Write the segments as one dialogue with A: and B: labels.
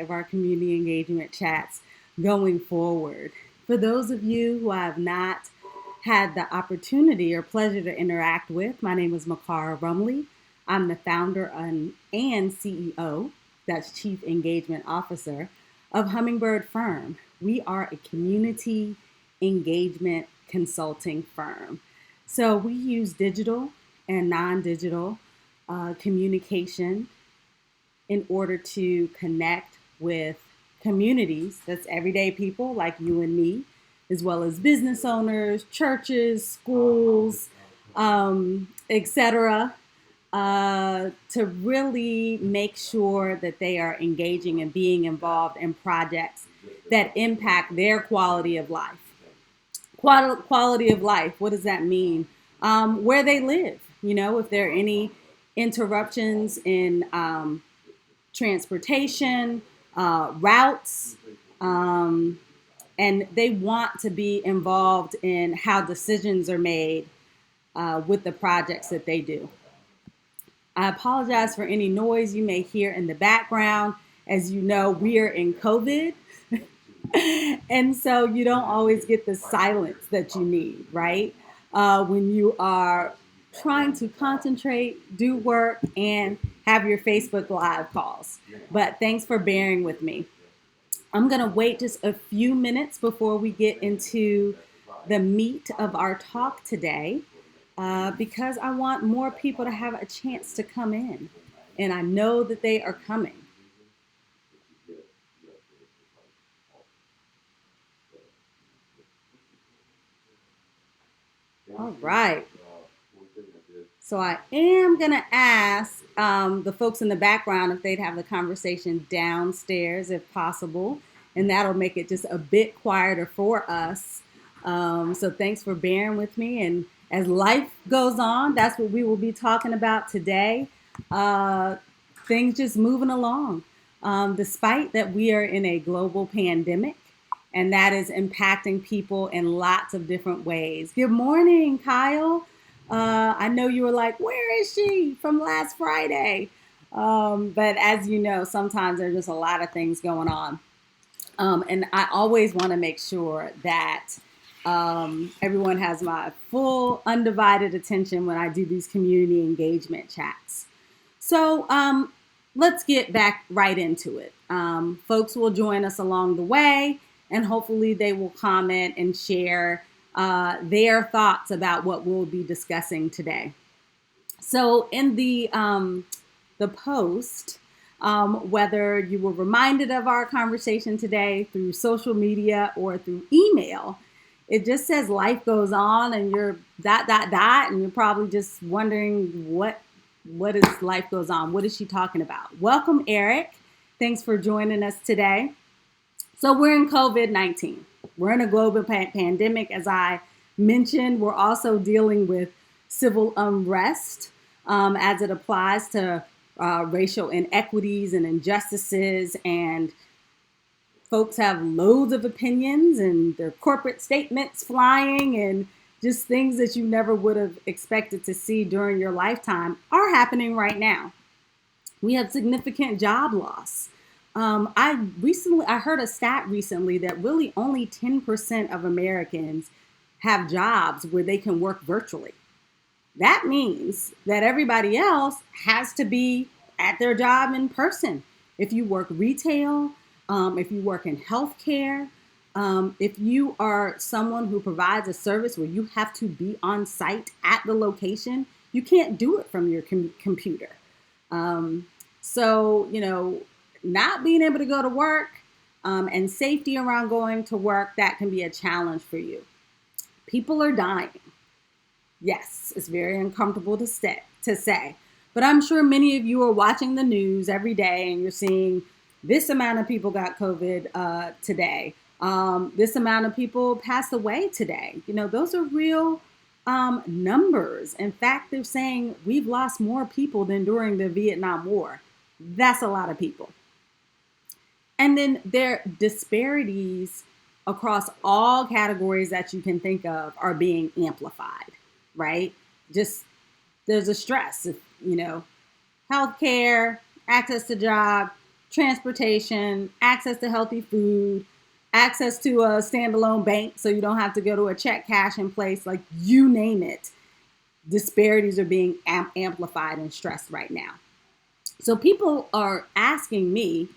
A: of our community engagement chats going forward. For those of you who I have not had the opportunity or pleasure to interact with, my name is Makara Rumley. I'm the founder and CEO, that's Chief Engagement Officer, of Hummingbird Firm. We are a community engagement consulting firm. So we use digital and non-digital communication in order to connect with communities, that's everyday people like you and me, as well as business owners, churches, schools, etc., to really make sure that they are engaging and being involved in projects that impact their quality of life. Quality of life, what does that mean? Where they live, if there are any interruptions in transportation, routes, and they want to be involved in how decisions are made with the projects that they do. I apologize for any noise you may hear in the background. As you know, we are in COVID, and so you don't always get the silence that you need, right? When you are trying to concentrate, do work, and have your Facebook Live calls. But thanks for bearing with me. I'm going to wait just a few minutes before we get into the meat of our talk today because I want more people to have a chance to come in. And I know that they are coming. All right. So I am going to ask the folks in the background if they'd have the conversation downstairs if possible. And that'll make it just a bit quieter for us. So thanks for bearing with me. And as life goes on, that's what we will be talking about today. Things just moving along. Despite that we are in a global pandemic, and that is impacting people in lots of different ways. Good morning, Kyle. I know you were like, where is she from last Friday? But as you know, sometimes there's just a lot of things going on. And I always want to make sure that everyone has my full undivided attention when I do these community engagement chats. So let's get back right into it. Folks will join us along the way, and hopefully they will comment and share their thoughts about what we'll be discussing today. So in the post, whether you were reminded of our conversation today through social media or through email, it just says life goes on and you're ... and you're probably just wondering what is life goes on? What is she talking about? Welcome, Eric. Thanks for joining us today. So we're in COVID-19. We're in a global pandemic, as I mentioned. We're also dealing with civil unrest as it applies to racial inequities and injustices. And folks have loads of opinions and their corporate statements flying, and just things that you never would have expected to see during your lifetime are happening right now. We have significant job loss. I heard a stat recently that really only 10% of Americans have jobs where they can work virtually. That means that everybody else has to be at their job in person. If you work retail, if you work in healthcare, if you are someone who provides a service where you have to be on site at the location, you can't do it from your computer. So, not being able to go to work and safety around going to work, that can be a challenge for you. People are dying. Yes, it's very uncomfortable to say, but I'm sure many of you are watching the news every day and you're seeing this amount of people got COVID today. This amount of people passed away today. Those are real numbers. In fact, they're saying we've lost more people than during the Vietnam War. That's a lot of people. And then their disparities across all categories that you can think of are being amplified, right? Just there's a stress, healthcare, access to job, transportation, access to healthy food, access to a standalone bank so you don't have to go to a check cash in place, like you name it. Disparities are being amplified and stressed right now. So people are asking me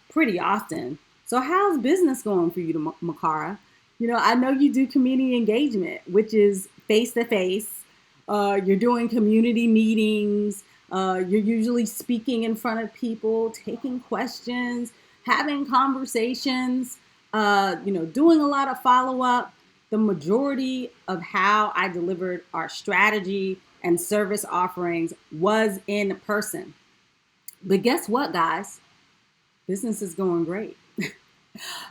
A: pretty often, so how's business going for you, Makara? I know you do community engagement, which is face-to-face. You're doing community meetings. You're usually speaking in front of people, taking questions, having conversations, doing a lot of follow-up. The majority of how I delivered our strategy and service offerings was in person. But guess what, guys? Business is going great.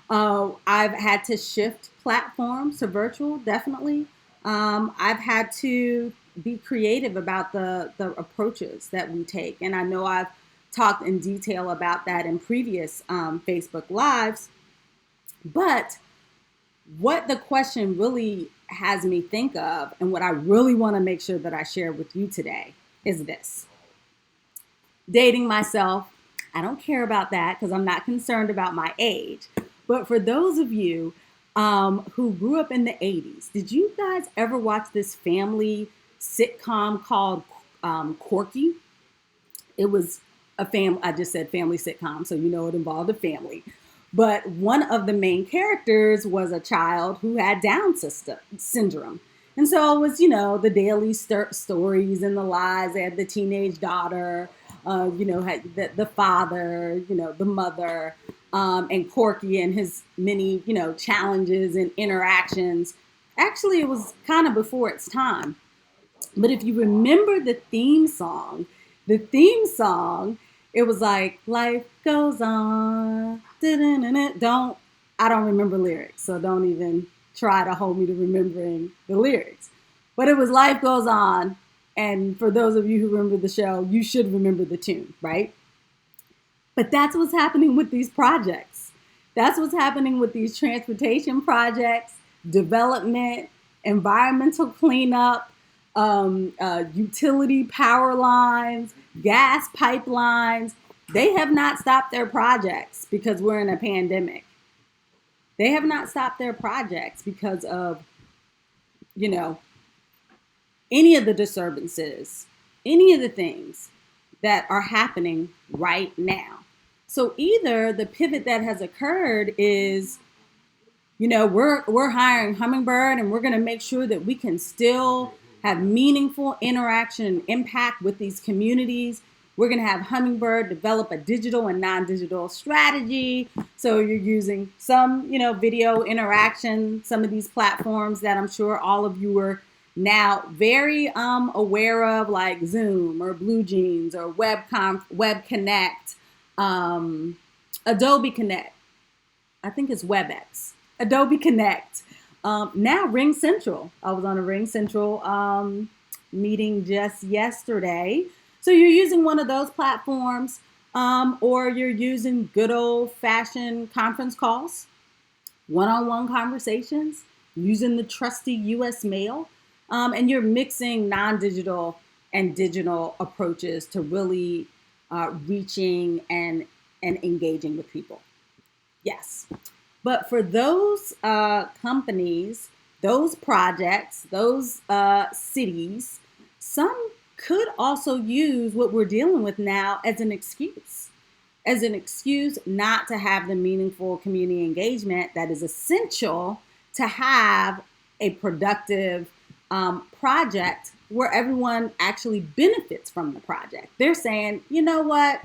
A: I've had to shift platforms to virtual, definitely. I've had to be creative about the approaches that we take. And I know I've talked in detail about that in previous Facebook Lives. But what the question really has me think of, and what I really want to make sure that I share with you today, is this. Dating myself, I don't care about that because I'm not concerned about my age. But for those of you who grew up in the 80s, did you guys ever watch this family sitcom called Corky? It was I just said family sitcom, so it involved a family. But one of the main characters was a child who had Down syndrome. And so it was, the daily stories and the lies. They had the teenage daughter, had the father, the mother, and Corky and his many, challenges and interactions. Actually, it was kind of before its time. But if you remember the theme song, it was like, life goes on. I don't remember lyrics, so don't even try to hold me to remembering the lyrics. But it was life goes on. And for those of you who remember the show, you should remember the tune, right? But that's what's happening with these projects. That's what's happening with these transportation projects, development, environmental cleanup, utility power lines, gas pipelines. They have not stopped their projects because we're in a pandemic. They have not stopped their projects because of, any of the disturbances, any of the things that are happening right now. So either the pivot that has occurred is, we're hiring Hummingbird and we're going to make sure that we can still have meaningful interaction and impact with these communities. We're going to have Hummingbird develop a digital and non-digital strategy. So you're using some, video interaction, some of these platforms that I'm sure all of you are now very aware of, like Zoom or Blue Jeans or Web Connect, Adobe Connect. I think it's WebEx. Adobe Connect. Now Ring Central. I was on a Ring Central meeting just yesterday. So you're using one of those platforms, or you're using good old-fashioned conference calls, one-on-one conversations, using the trusty U.S. mail, and you're mixing non-digital and digital approaches to really reaching and engaging with people. Yes. But for those companies, those projects, those cities, some could also use what we're dealing with now as an excuse not to have the meaningful community engagement that is essential to have a productive project where everyone actually benefits from the project. They're saying, you know what?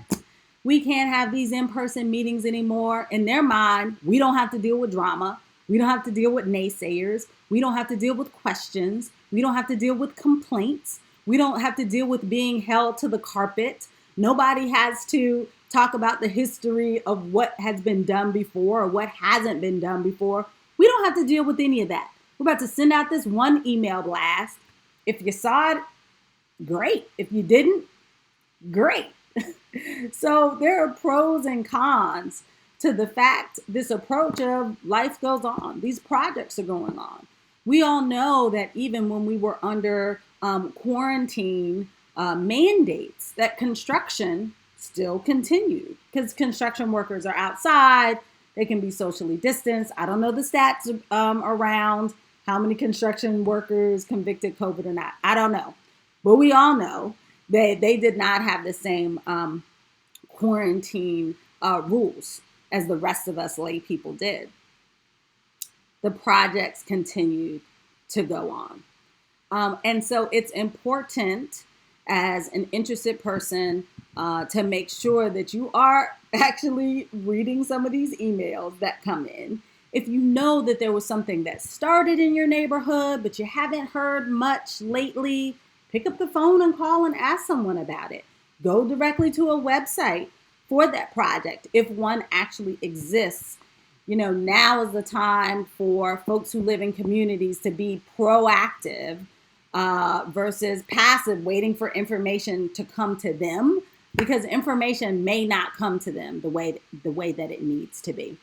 A: We can't have these in-person meetings anymore. In their mind, we don't have to deal with drama. We don't have to deal with naysayers. We don't have to deal with questions. We don't have to deal with complaints. We don't have to deal with being held to the carpet. Nobody has to talk about the history of what has been done before or what hasn't been done before. We don't have to deal with any of that. We're about to send out this one email blast. If you saw it, great. If you didn't, great. So there are pros and cons to this approach of life goes on. These projects are going on. We all know that even when we were under quarantine mandates, that construction still continued because construction workers are outside. They can be socially distanced. I don't know the stats around how many construction workers convicted COVID or not. I don't know. But we all know that they did not have the same quarantine rules as the rest of us lay people did. The projects continued to go on. And so it's important as an interested person to make sure that you are actually reading some of these emails that come in. If you know that there was something that started in your neighborhood, but you haven't heard much lately, pick up the phone and call and ask someone about it. Go directly to a website for that project if one actually exists. You know, now is the time for folks who live in communities to be proactive versus passive, waiting for information to come to them, because information may not come to them the way that it needs to be.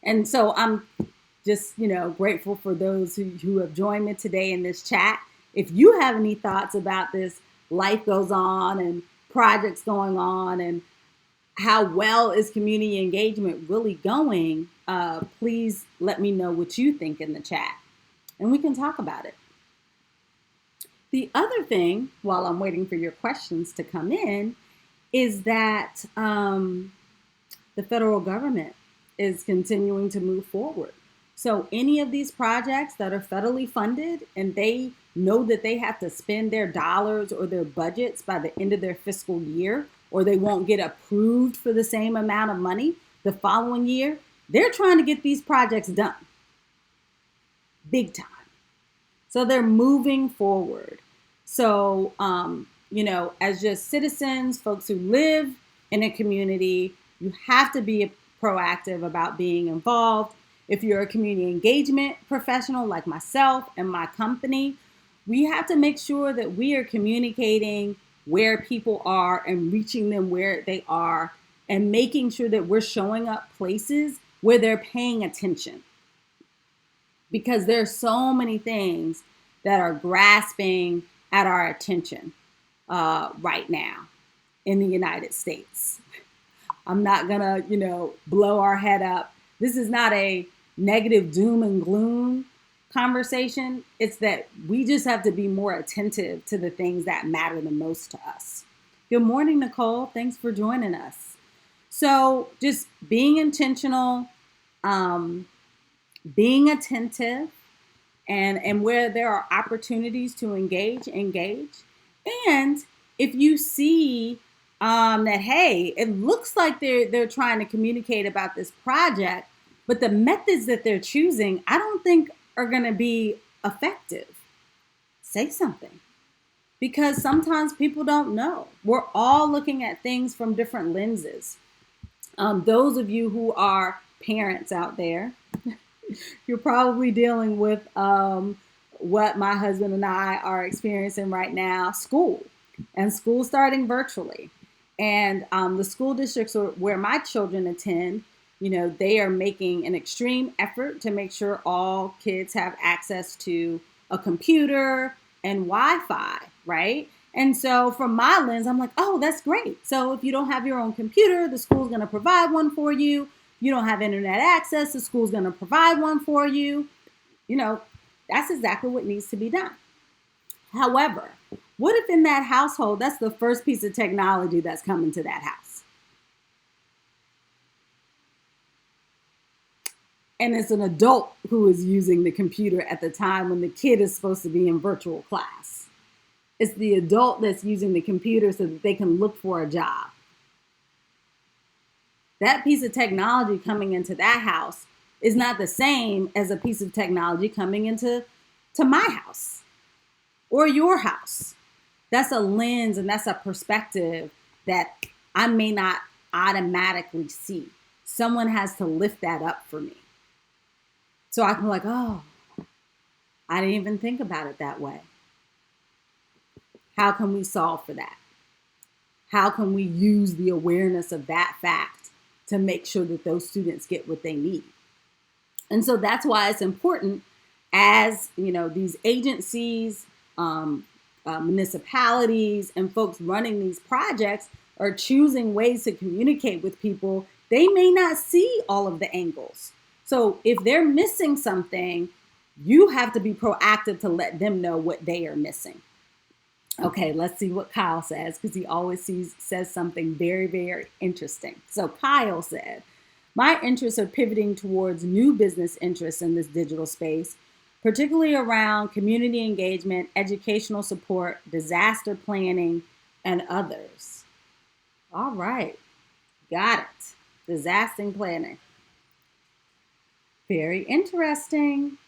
A: And so I'm just, grateful for those who have joined me today in this chat. If you have any thoughts about this, life goes on and projects going on, and how well is community engagement really going, please let me know what you think in the chat, and we can talk about it. The other thing, while I'm waiting for your questions to come in, is that the federal government is continuing to move forward. So any of these projects that are federally funded and they know that they have to spend their dollars or their budgets by the end of their fiscal year, or they won't get approved for the same amount of money the following year, they're trying to get these projects done. Big time. So they're moving forward. So, as just citizens, folks who live in a community, you have to be proactive about being involved. If you're a community engagement professional like myself and my company, we have to make sure that we are communicating where people are and reaching them where they are, and making sure that we're showing up places where they're paying attention. Because there's so many things that are grasping at our attention right now in the United States. I'm not gonna, blow our head up. This is not a negative doom and gloom conversation. It's that we just have to be more attentive to the things that matter the most to us. Good morning, Nicole. Thanks for joining us. So just being intentional, being attentive, and where there are opportunities to engage. And if you see that, hey, it looks like they're trying to communicate about this project, but the methods that they're choosing, I don't think are going to be effective. Say something. Because sometimes people don't know. We're all looking at things from different lenses. Those of you who are parents out there, you're probably dealing with what my husband and I are experiencing right now, school starting virtually. And the school districts where my children attend, they are making an extreme effort to make sure all kids have access to a computer and Wi-Fi, right? And so from my lens, I'm like, oh, that's great. So if you don't have your own computer, the school's going to provide one for you. If you don't have internet access, the school's going to provide one for you. That's exactly what needs to be done. However, what if in that household, that's the first piece of technology that's coming to that house? And it's an adult who is using the computer at the time when the kid is supposed to be in virtual class. It's the adult that's using the computer so that they can look for a job. That piece of technology coming into that house is not the same as a piece of technology coming into my house or your house. That's a lens and that's a perspective that I may not automatically see. Someone has to lift that up for me. So I can be like, oh, I didn't even think about it that way. How can we solve for that? How can we use the awareness of that fact to make sure that those students get what they need? And so that's why it's important as, these agencies, municipalities, and folks running these projects or choosing ways to communicate with people, they may not see all of the angles. So if they're missing something, you have to be proactive to let them know what they are missing. Okay, let's see what Kyle says, because he always says something very, very interesting. So Kyle said, my interests are pivoting towards new business interests in this digital space, particularly around community engagement, educational support, disaster planning, and others. All right, got it. Disaster planning. Very interesting.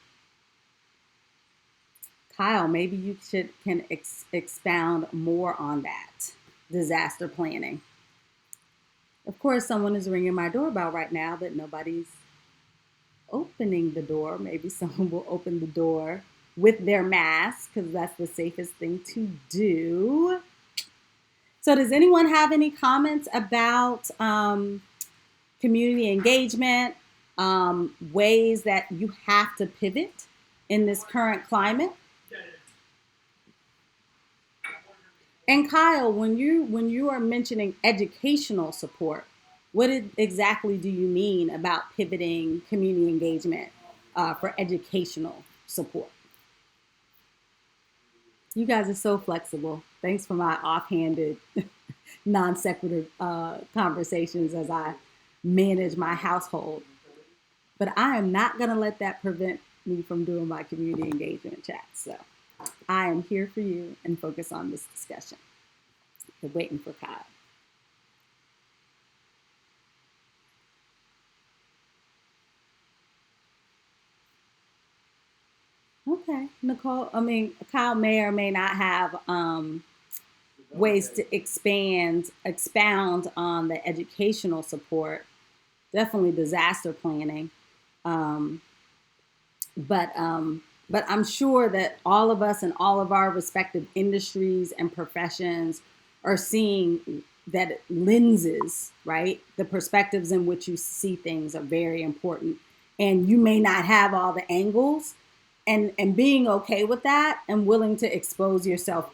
A: Kyle, maybe you can expound more on that. Disaster planning. Of course, someone is ringing my doorbell right now, but nobody's opening the door. Maybe someone will open the door with their mask, because that's the safest thing to do. So does anyone have any comments about community engagement, ways that you have to pivot in this current climate? And Kyle, when you are mentioning educational support, what exactly do you mean about pivoting community engagement for educational support? You guys are so flexible. Thanks for my offhanded, non sequitur conversations as I manage my household. But I am not going to let that prevent me from doing my community engagement chat. So I am here for you and focus on this discussion. We're waiting for Kyle. Okay, Nicole. Kyle may or may not have ways to expound on the educational support. Definitely disaster planning. But I'm sure that all of us in all of our respective industries and professions are seeing that lenses, right? The perspectives in which you see things are very important. And you may not have all the angles, and being okay with that and willing to expose yourself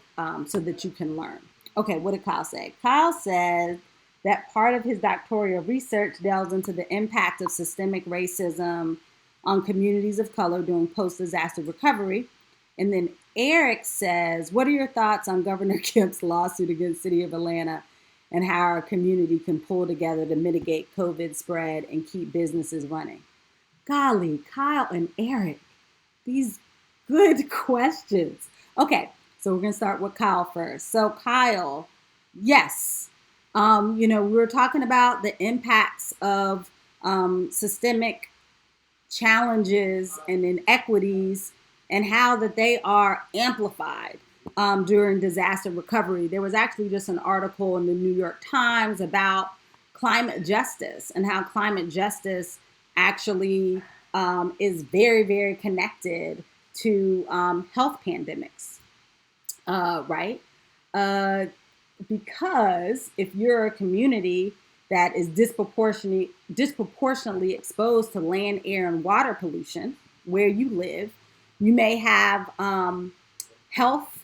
A: so that you can learn. Okay, what did Kyle say? Kyle said that part of his doctoral research delves into the impact of systemic racism on communities of color during post-disaster recovery. And then Eric says, what are your thoughts on Governor Kemp's lawsuit against the city of Atlanta and how our community can pull together to mitigate COVID spread and keep businesses running? Golly, Kyle and Eric, these good questions. Okay, so we're going to start with Kyle first. So Kyle, yes, we were talking about the impacts of systemic challenges and inequities and how that they are amplified during disaster recovery. There was actually just an article in the New York Times about climate justice and how climate justice actually is very, very connected to health pandemics, right? Because if you're a community that is disproportionately exposed to land, air, and water pollution where you live, you may have health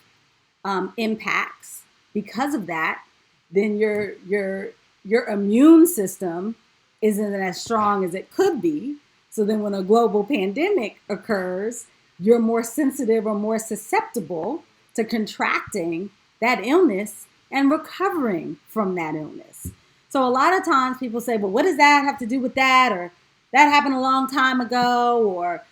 A: impacts because of that. Then your immune system isn't as strong as it could be. So then when a global pandemic occurs, you're more sensitive or more susceptible to contracting that illness and recovering from that illness. So a lot of times people say, well, what does that have to do with that? Or that happened a long time ago. Or,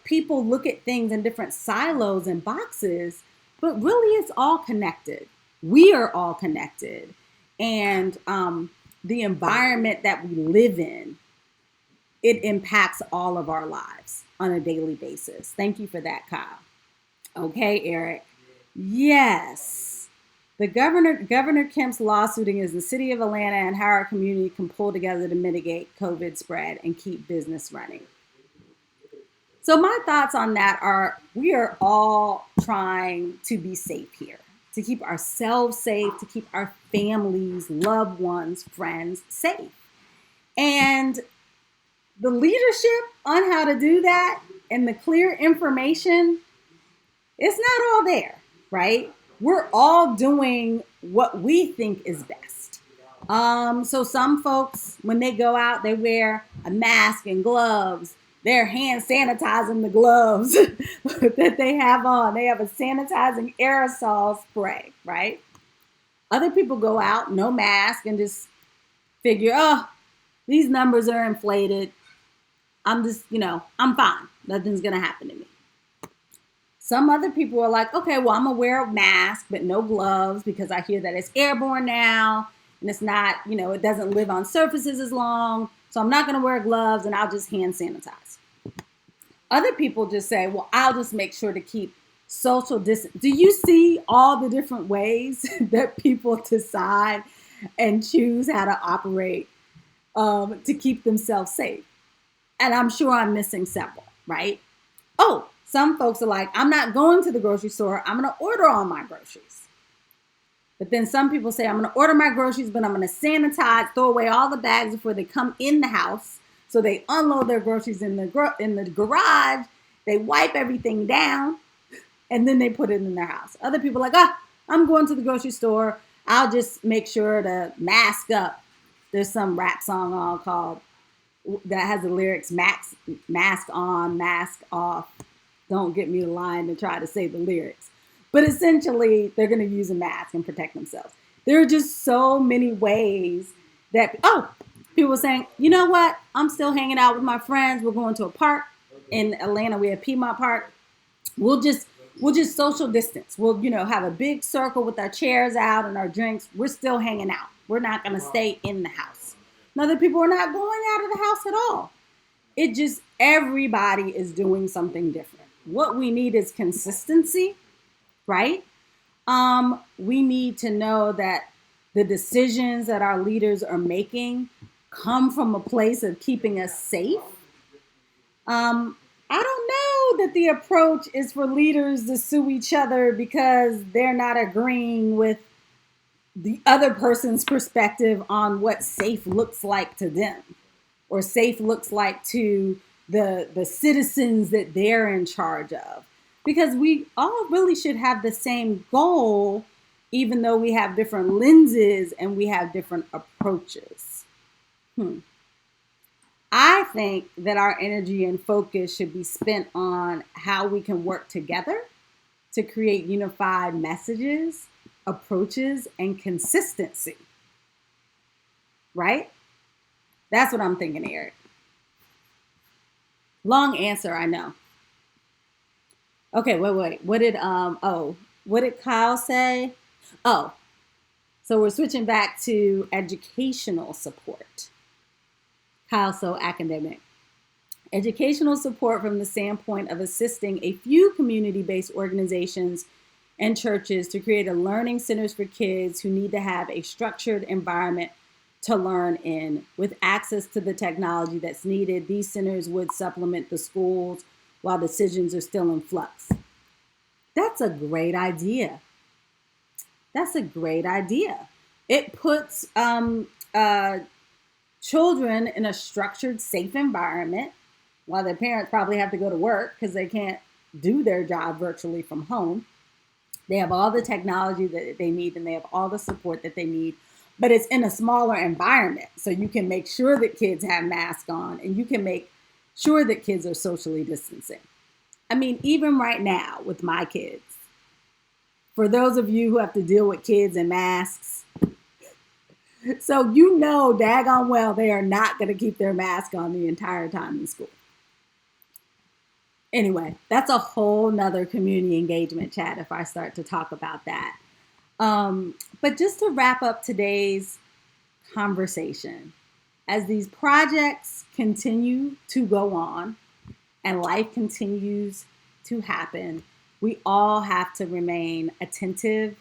A: people look at things in different silos and boxes, but really it's all connected. We are all connected. And the environment that we live in, it impacts all of our lives on a daily basis. Thank you for that, Kyle. Okay, Eric. Yes. The Governor Kemp's lawsuit against the city of Atlanta and how our community can pull together to mitigate COVID spread and keep business running. So my thoughts on that are, we are all trying to be safe here, to keep ourselves safe, to keep our families, loved ones, friends safe. And the leadership on how to do that and the clear information, it's not all there, right? We're all doing what we think is best. So some folks, when they go out, they wear a mask and gloves. They're hand sanitizing the gloves that they have on. They have a sanitizing aerosol spray, right? Other people go out, no mask, and just figure, oh, these numbers are inflated. I'm just, I'm fine. Nothing's going to happen to me. Some other people are like, okay, well, I'm going to wear a mask, but no gloves because I hear that it's airborne now and it's not, it doesn't live on surfaces as long. So I'm not going to wear gloves and I'll just hand sanitize. Other people just say, well, I'll just make sure to keep social distance. Do you see all the different ways that people decide and choose how to operate to keep themselves safe? And I'm sure I'm missing several, right? Oh, some folks are like, I'm not going to the grocery store. I'm going to order all my groceries. But then some people say, I'm going to order my groceries, but I'm going to sanitize, throw away all the bags before they come in the house. So they unload their groceries in the garage. They wipe everything down, and then they put it in their house. Other people are like, I'm going to the grocery store. I'll just make sure to mask up. There's some rap song on called that has the lyrics, mask on, mask off. Don't get me the line to try to say the lyrics. But essentially, they're going to use a mask and protect themselves. There are just so many ways that, people are saying, you know what? I'm still hanging out with my friends. We're going to a park. In Atlanta, we have Piedmont Park. We'll just social distance. We'll, have a big circle with our chairs out and our drinks. We're still hanging out. We're not going to stay in the house. And other people are not going out of the house at all. It just, everybody is doing something different. What we need is consistency, right? We need to know that the decisions that our leaders are making come from a place of keeping us safe. I don't know that the approach is for leaders to sue each other because they're not agreeing with the other person's perspective on what safe looks like to them or safe looks like to the citizens that they're in charge of. Because we all really should have the same goal, even though we have different lenses and we have different approaches. I think that our energy and focus should be spent on how we can work together to create unified messages, approaches, and consistency. Right? That's what I'm thinking, Eric. Long answer, I know. Okay, wait. What did Kyle say? Oh, so we're switching back to educational support. Kyle, so academic. Educational support from the standpoint of assisting a few community-based organizations and churches to create a learning centers for kids who need to have a structured environment to learn in. With access to the technology that's needed, these centers would supplement the schools while decisions are still in flux. That's a great idea. It puts children in a structured, safe environment while their parents probably have to go to work because they can't do their job virtually from home. They have all the technology that they need and they have all the support that they need, but it's in a smaller environment. So you can make sure that kids have masks on and you can make sure that kids are socially distancing. I mean, even right now with my kids, for those of you who have to deal with kids and masks, so daggone well, they are not going to keep their mask on the entire time in school. Anyway, that's a whole nother community engagement chat if I start to talk about that. But just to wrap up today's conversation, as these projects continue to go on and life continues to happen, we all have to remain attentive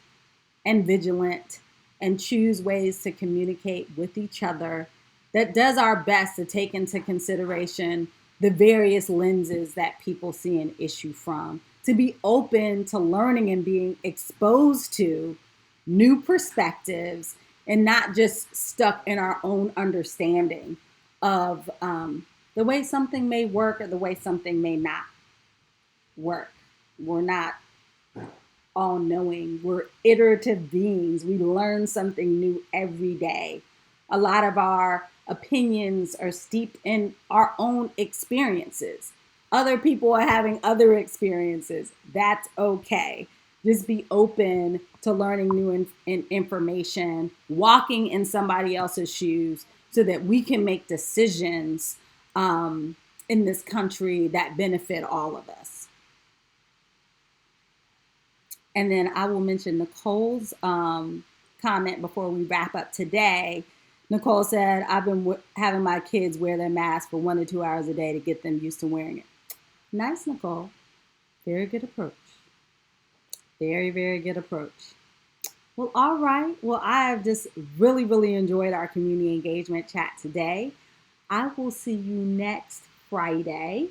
A: and vigilant and choose ways to communicate with each other that does our best to take into consideration the various lenses that people see an issue from, to be open to learning and being exposed to new perspectives and not just stuck in our own understanding of the way something may work or the way something may not work. We're not all knowing. We're iterative beings. We learn something new every day. A lot of our opinions are steeped in our own experiences. Other people are having other experiences. That's okay. Just be open to learning new information, walking in somebody else's shoes so that we can make decisions in this country that benefit all of us. And then I will mention Nicole's comment before we wrap up today. Nicole said, I've been having my kids wear their mask for 1 to 2 hours a day to get them used to wearing it. Nice, Nicole. Very good approach. Very, very good approach. Well, all right. Well, I have just really, really enjoyed our community engagement chat today. I will see you next Friday.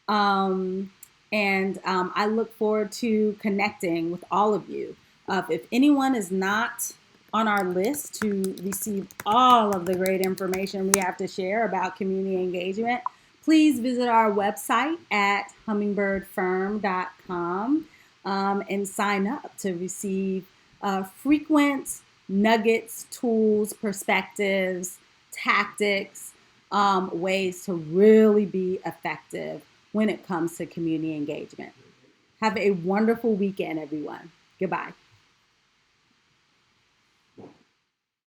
A: I look forward to connecting with all of you. If anyone is not on our list to receive all of the great information we have to share about community engagement, please visit our website at hummingbirdfirm.com and sign up to receive frequent nuggets, tools, perspectives, tactics, ways to really be effective when it comes to community engagement. Have a wonderful weekend, everyone. Goodbye.